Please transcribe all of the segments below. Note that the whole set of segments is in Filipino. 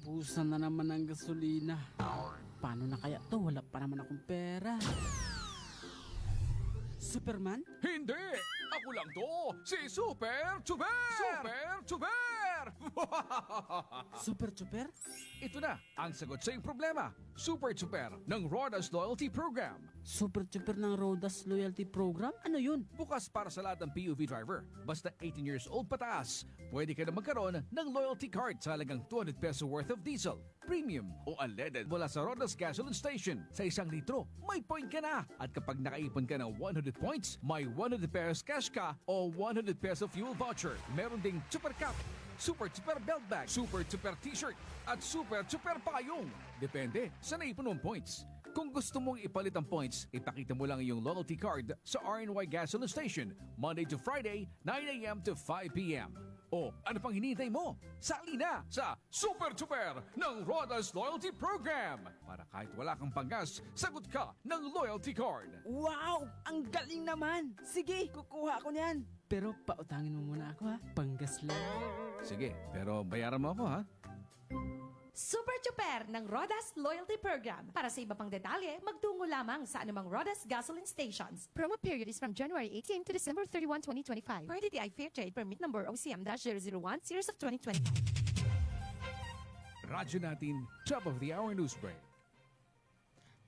Naubusan na naman ng gasolina. Paano na kaya to? Wala pa naman akong pera. Superman? Hindi! Ako lang to! Si Super Chuper! Super Chuper! Super Chuper? Ito na ang sagot sa iyong problema. Super Chuper ng Rodas Loyalty Program. Super Chuper ng Rodas Loyalty Program? Ano yun? Bukas para sa lahat ng PUV driver. Basta 18 years old pataas, pwede ka na magkaroon ng loyalty card sa halagang 200 peso worth of diesel, premium o unleaded mula sa Rodas Gasoline Station. Sa 1 litro, may point ka na. At kapag nakaipon ka ng 100 points, may 100 pesos cash ka o 100 peso fuel voucher. Meron ding Super Cap, Super Chuper Belt Bag, Super Chuper T-shirt at Super Chuper Payong. Depende sa naipon mong points. Kung gusto mong ipalit ang points, ipakita mo lang iyong loyalty card sa RNY Gasoline Station Monday to Friday, 9 a.m. to 5 p.m. O ano pang hinihintay mo? Sali na sa Super Chuper ng Rodas Loyalty Program para kahit wala kang panggas, sagot ka ng loyalty card. Wow! Ang galing naman! Sige, kukuha ako niyan. Pero pautangin mo muna ako ha. Panggas lang. Sige, pero bayaran mo ako ha. Super Chuper ng Rodas Loyalty Program. Para sa iba pang detalye, magtungo lamang sa anumang Rodas Gasoline Stations. Promo period is from January 18 to December 31, 2025. Per DTI Fair Trade Permit Number OCM-001, Series of 2025. Radyo natin, top of the hour news break.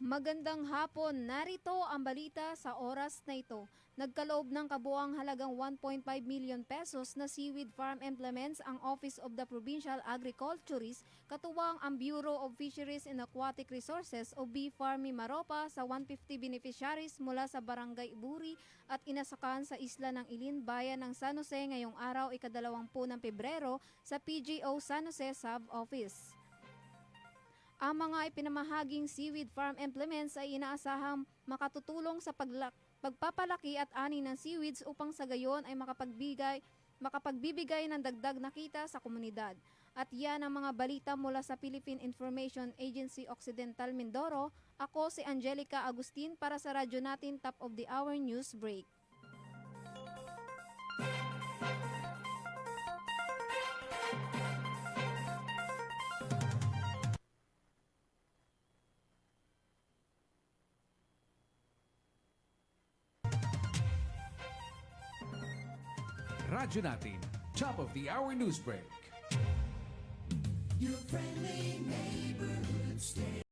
Magandang hapon, narito ang balita sa oras na ito. Nagkaloob ng kabuang halagang 1.5 million pesos na seaweed farm implements ang Office of the Provincial Agriculturist, katuwang ang Bureau of Fisheries and Aquatic Resources o BFARMI Maropa sa 150 beneficiaries mula sa Barangay Buri at inasakan sa isla ng Ilin, bayan ng San Jose ngayong araw ika-20 ng Pebrero sa PGO San Jose Sub-Office. Ang mga ipinamahaging seaweed farm implements ay inaasahang makatutulong sa pagpapalaki at ani ng seaweeds upang sa gayon ay makapagbibigay ng dagdag na kita sa komunidad. At yan ang mga balita mula sa Philippine Information Agency Occidental Mindoro. Ako si Angelica Agustin para sa radyo natin Top of the Hour News Break. Radyo natin, top of the hour news break. Your friendly neighborhood station.